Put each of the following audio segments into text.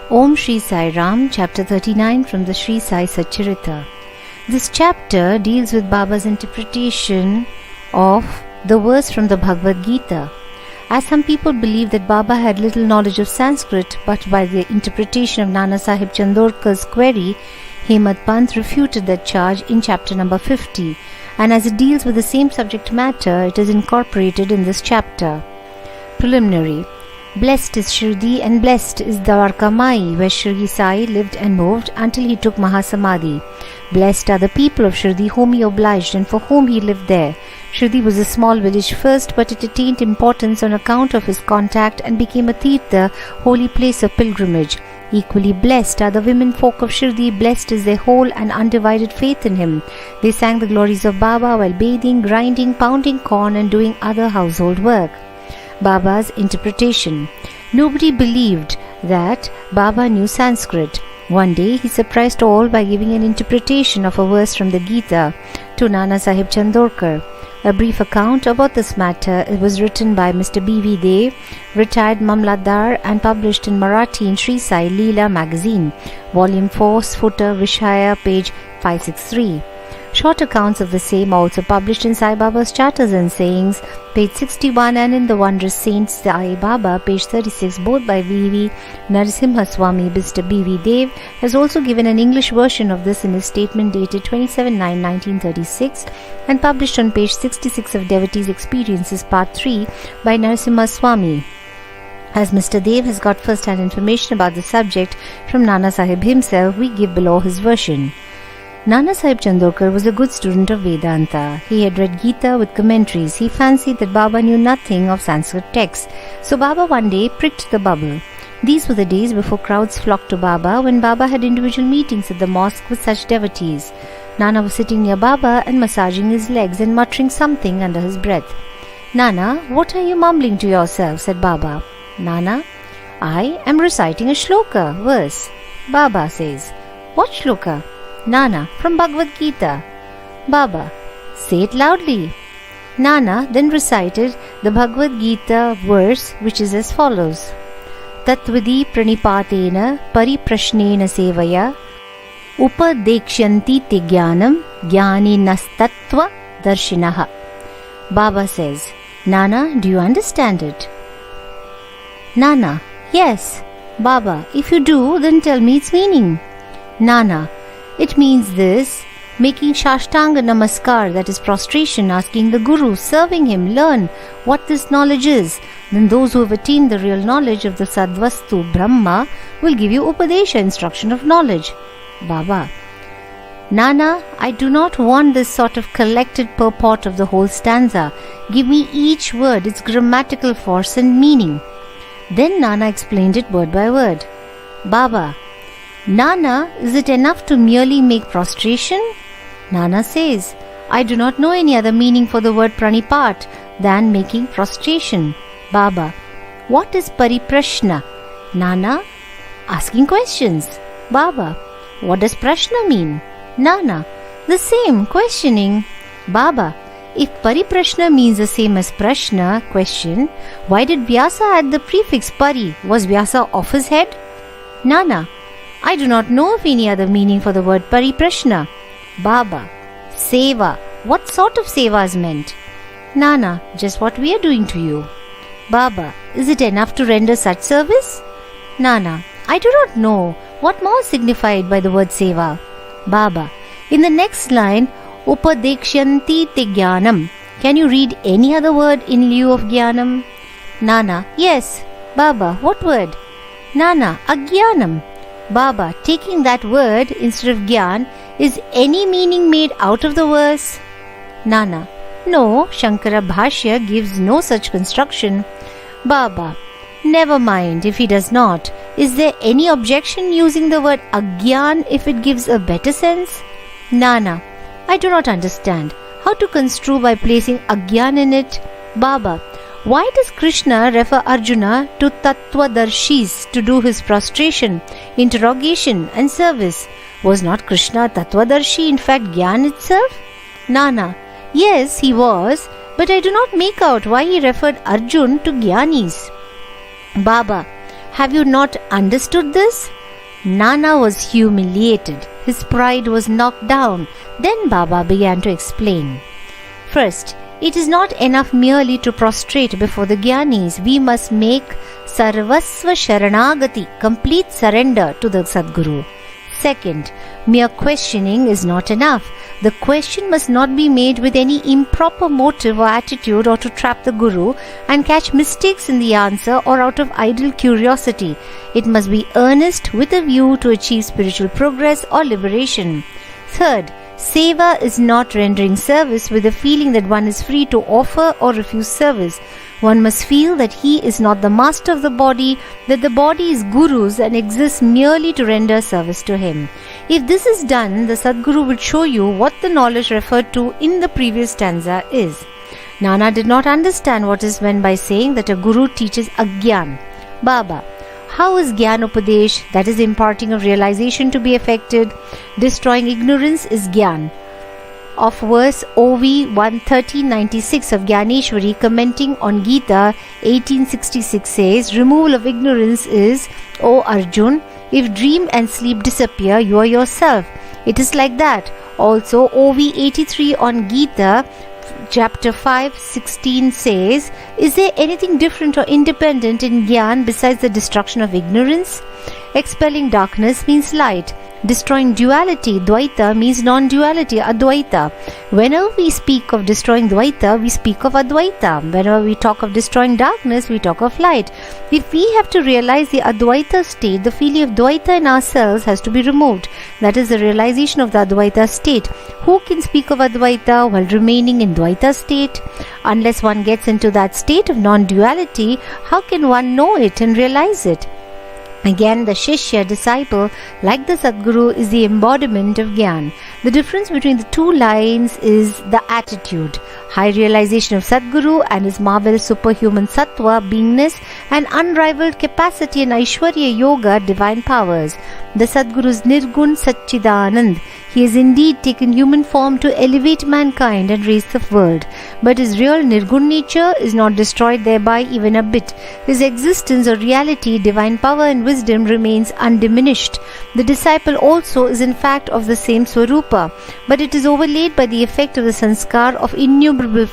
Om Shri Sai Ram, Chapter 39 from the Shirdi Sai Satcharita. This chapter deals with Baba's interpretation of the verse from the Bhagavad Gita. As some people believe that Baba had little knowledge of Sanskrit, but by the interpretation of Nana Sahib Chandorkar's query, Hemad Pant refuted that charge in chapter number 50, and as it deals with the same subject matter, it is incorporated in this chapter. Preliminary. Blessed is Shirdi and blessed is Dwarka Mai, where Shirdi Sai lived and moved until he took Mahasamadhi. Blessed are the people of Shirdi whom he obliged and for whom he lived there. Shirdi was a small village first, but it attained importance on account of his contact and became a tirtha, holy place of pilgrimage. Equally blessed are the women folk of Shirdi, blessed is their whole and undivided faith in him. They sang the glories of Baba while bathing, grinding, pounding corn and doing other household work. Baba's interpretation. Nobody believed that Baba knew Sanskrit. One day he surprised all by giving an interpretation of a verse from the Gita to Nana Sahib Chandorkar. A brief account about this matter was written by Mr. B.V. Dev, retired Mamlatdar, and published in Marathi in Sri Sai Leela magazine, volume 4, footer Vishaya, page 563. Short accounts of the same also published in Sai Baba's Charters and Sayings, page 61, and in the Wondrous Saints Sai Baba, page 36, both by V.V. Narasimha Swami. Mr. B.V. Dev has also given an English version of this in his statement dated 27/9/1936 and published on page 66 of Devotees' Experiences, part 3, by Narasimha Swami. As Mr. Dev has got first-hand information about the subject from Nana Sahib himself, we give below his version. Nana Sahib Chandorkar was a good student of Vedanta. He had read Gita with commentaries. He fancied that Baba knew nothing of Sanskrit texts. So Baba one day pricked the bubble. These were the days before crowds flocked to Baba, when Baba had individual meetings at the mosque with such devotees. Nana was sitting near Baba and massaging his legs and muttering something under his breath. "Nana, what are you mumbling to yourself?" said Baba. "Nana, I am reciting a shloka, verse." Baba says, "What shloka?" "Nana, from Bhagavad Gita." Baba, "Say it loudly." Nana then recited the Bhagavad Gita verse, which is as follows. Tatvidi pranipatena pariprashnena sevaya upadekshanti te jnanam jnani nastatva darshinaha. Baba says, "Nana, do you understand it?" Nana, "Yes." Baba, "If you do, then tell me its meaning." Nana, "It means this, making Shashtanga Namaskar, that is prostration, asking the Guru, serving him, learn what this knowledge is. Then those who have attained the real knowledge of the Sadvastu, Brahma, will give you Upadesha, instruction of knowledge." Baba, "Nana, I do not want this sort of collected purport of the whole stanza. Give me each word, its grammatical force and meaning." Then Nana explained it word by word. Baba, "Nana, is it enough to merely make prostration?" Nana says, "I do not know any other meaning for the word pranipat than making prostration." Baba, "What is pariprashna?" Nana, "Asking questions." Baba, "What does prashna mean?" Nana, "The same, questioning." Baba, "If pariprashna means the same as prashna, question, why did Vyasa add the prefix pari? Was Vyasa off his head?" Nana, "I do not know of any other meaning for the word pariprashna." Baba, "Seva. What sort of seva is meant?" Nana, "Just what we are doing to you." Baba, "Is it enough to render such service?" Nana, "I do not know. What more is signified by the word seva?" Baba, "In the next line, upadekshanti te jnanam. Can you read any other word in lieu of jnanam?" Nana, "Yes." Baba, "What word?" Nana, "Ajnanam." Baba, taking that word instead of Gyan, is any meaning made out of the verse? Nana, "No, Shankara Bhashya gives no such construction." Baba, "Never mind if he does not. Is there any objection using the word Agyan if it gives a better sense?" Nana, "I do not understand. How to construe by placing Agyan in it?" Baba, "Why does Krishna refer Arjuna to Tattvadarshis to do his prostration, interrogation and service? Was not Krishna Tattvadarshi, in fact Gyan itself?" Nana, "Yes, he was, but I do not make out why he referred Arjun to Gyanis." Baba, Have you not understood this?" Nana was humiliated. His pride was knocked down. Then Baba began to explain. First, it is not enough merely to prostrate before the Gyanis. We must make Sarvasva Sharanagati, complete surrender to the Sadguru. Second, mere questioning is not enough. The question must not be made with any improper motive or attitude or to trap the Guru and catch mistakes in the answer or out of idle curiosity. It must be earnest with a view to achieve spiritual progress or liberation. Third, Seva is not rendering service with the feeling that one is free to offer or refuse service. One must feel that he is not the master of the body, that the body is Guru's and exists merely to render service to him. If this is done, the Sadguru will show you what the knowledge referred to in the previous stanza is. Nana did not understand what is meant by saying that a Guru teaches Agyan. Baba: how is Gyan Upadesh, that is imparting of realization, to be effected? Destroying ignorance is Gyan. Of verse OV 11396 of Gyaneshwari, commenting on Gita 1866, says, removal of ignorance is, O Arjun, if dream and sleep disappear, you are yourself. It is like that. Also, OV 83 on Gita chapter 5:16 says, is there anything different or independent in Gyan besides the destruction of ignorance? Expelling darkness means light. Destroying duality, Dvaita, means non-duality, Advaita. Whenever we speak of destroying Dvaita, we speak of Advaita. Whenever we talk of destroying darkness, we talk of light. If we have to realize the Advaita state, the feeling of Dvaita in ourselves has to be removed. That is the realization of the Advaita state. Who can speak of Advaita while remaining in Dvaita state? Unless one gets into that state of non-duality, how can one know it and realize it? Again, the Shishya, disciple, like the Sadguru, is the embodiment of Gyan. The difference between the two lines is the attitude. High realization of Sadguru and his marvelous superhuman sattva, beingness, and unrivaled capacity in Aishwarya Yoga, divine powers. The Sadguru's Nirgun Satchidanand. He has indeed taken human form to elevate mankind and raise the world. But his real Nirgun nature is not destroyed thereby even a bit. His existence or reality, divine power and wisdom remains undiminished. The disciple also is in fact of the same Swarupa, but it is overlaid by the effect of the sanskar of innumerable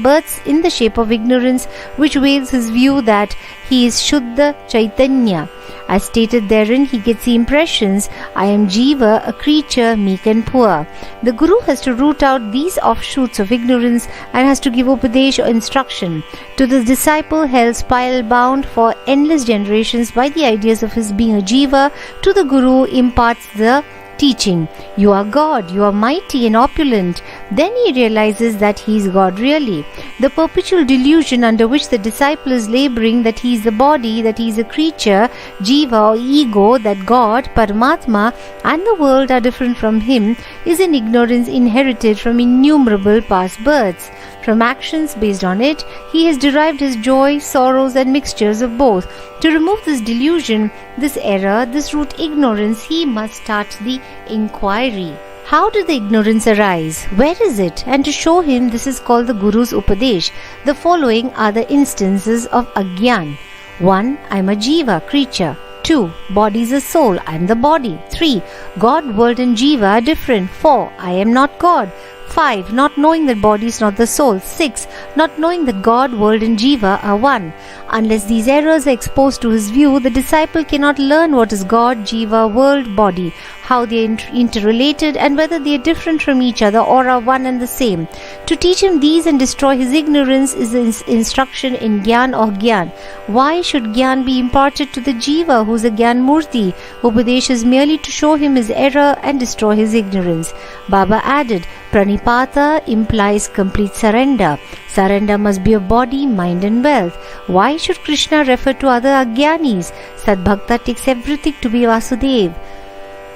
births in the shape of ignorance, which veils his view that he is Shuddha Chaitanya. As stated therein, he gets the impressions, I am Jiva, a creature, meek and poor. The Guru has to root out these offshoots of ignorance and has to give Upadesh or instruction to the disciple held spiral-bound for endless generations by the ideas of his being a Jiva. To the Guru imparts the teaching, you are God, you are mighty and opulent. Then he realizes that he is God really. The perpetual delusion under which the disciple is laboring, that he is the body, that he is a creature, Jiva or ego, that God, Paramatma, and the world are different from him, is an ignorance inherited from innumerable past births. From actions based on it, he has derived his joy, sorrows, and mixtures of both. To remove this delusion, this error, this root ignorance, he must start the inquiry. How did the ignorance arise? Where is it? And to show him this is called the Guru's Upadesh. The following are the instances of Agyan. 1. I am a Jiva, creature. 2. Body is a soul, I am the body. 3. God, world and Jiva are different. 4. I am not God. 5. Not knowing that body is not the soul. 6. Not knowing that God, world and Jiva are one. Unless these errors are exposed to his view, the disciple cannot learn what is God, Jiva, world, body, how they are interrelated and whether they are different from each other or are one and the same. To teach him these and destroy his ignorance is the instruction in Gyan or Gyan. Why should Gyan be imparted to the Jiva who is a Gyan Murti? Upadesh is merely to show him his error and destroy his ignorance. Baba added, Pranipata implies complete surrender. Surrender must be of body, mind and wealth. Why should Krishna refer to other Agyanis? Sadbhakta takes everything to be Vasudev.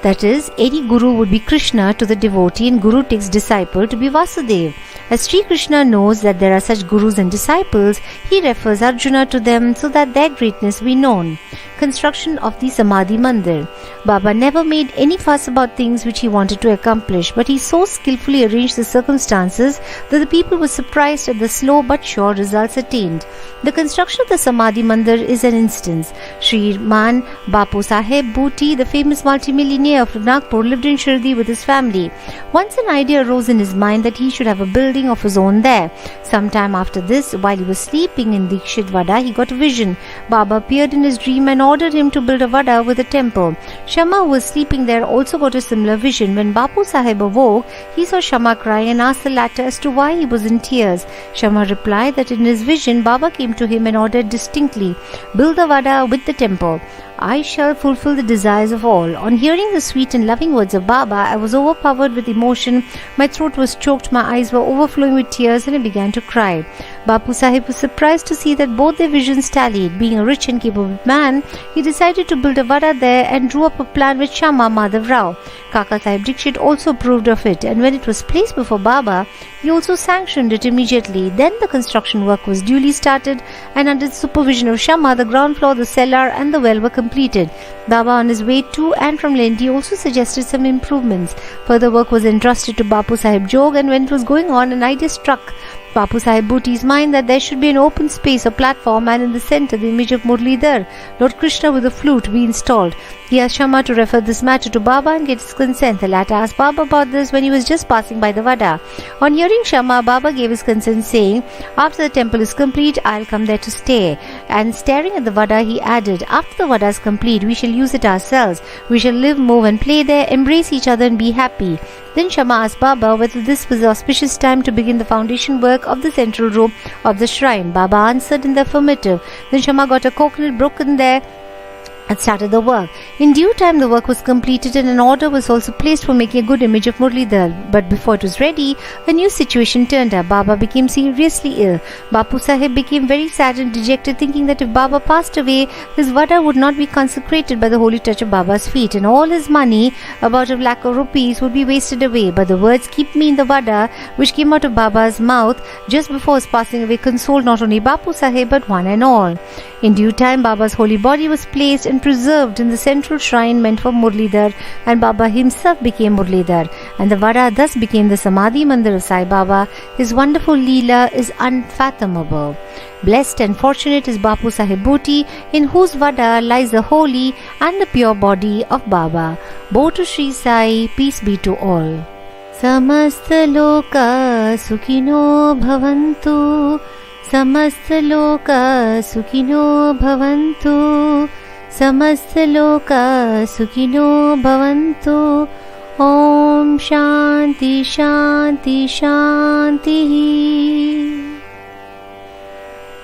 That is, any Guru would be Krishna to the devotee and Guru takes disciple to be Vasudev. As Sri Krishna knows that there are such gurus and disciples, he refers Arjuna to them so that their greatness be known. Construction of the Samadhi Mandir. Baba never made any fuss about things which he wanted to accomplish, but he so skillfully arranged the circumstances that the people were surprised at the slow but sure results attained. The construction of the Samadhi Mandir is an instance. Shriman Bapu Saheb Bhuti, the famous multimillionaire of Nagpur, lived in Shirdi with his family. Once an idea arose in his mind that he should have a building of his own there. Sometime after this, while he was sleeping in Dikshit Vada, he got a vision. Baba appeared in his dream and ordered him to build a vada with a temple. Shama, who was sleeping there, also got a similar vision. When Bapu Saheb awoke, he saw Shama cry and asked the latter as to why he was in tears. Shama replied that in his vision, Baba came to him and ordered distinctly, "Build the vada with the temple. I shall fulfill the desires of all." On hearing the sweet and loving words of Baba, I was overpowered with emotion. My throat was choked, my eyes were overflowing with tears, and I began to cry. Bapu Sahib was surprised to see that both their visions tallied. Being a rich and capable man, he decided to build a vada there and drew up a plan with Shama Madhav Rao. Kaka Sahib Dikshit also approved of it, and when it was placed before Baba, he also sanctioned it immediately. Then the construction work was duly started, and under the supervision of Shama, the ground floor, the cellar, and the well were completed. Baba, on his way to and from Lendi, also suggested some improvements. Further work was entrusted to Bapu Sahib Jog, and when it was going on, an idea struck Bapu Sahib Bhuti's mind that there should be an open space or platform, and in the center the image of Murlidhar, Lord Krishna with a flute, be installed. He asked Shama to refer this matter to Baba and get his consent. The latter asked Baba about this when he was just passing by the vada. On hearing Shama, Baba gave his consent, saying, "After the temple is complete, I'll come there to stay." And staring at the vada, he added, "After the vada is complete, we shall use it ourselves. We shall live, move and play there, embrace each other and be happy." Then Shama asked Baba whether this was the auspicious time to begin the foundation work of the central room of the shrine. Baba answered in the affirmative. Then Shama got a coconut broken there and started the work. In due time, the work was completed and an order was also placed for making a good image of Murlidhar. But before it was ready, a new situation turned up. Baba became seriously ill. Bapu Sahib became very sad and dejected, thinking that if Baba passed away, his vada would not be consecrated by the holy touch of Baba's feet, and all his money, about 1 lakh of rupees, would be wasted away. But the words "keep me in the vada," which came out of Baba's mouth just before his passing away, consoled not only Bapu Sahib but one and all. In due time, Baba's holy body was placed and preserved in the central shrine meant for Murlidhar, and Baba himself became Murlidhar, and the vada thus became the Samadhi Mandir of Sai Baba. His wonderful Leela is unfathomable. Blessed and fortunate is Bapu Sahib Bhuti, in whose vada lies the holy and the pure body of Baba. Bow to Shri Sai, peace be to all. Samastha Lokah Sukhino Bhavantu. Samastha Lokah Sukhino Bhavantu. Samastha Lokah Sukhino Bhavantu. Om Shanti Shanti Shanti.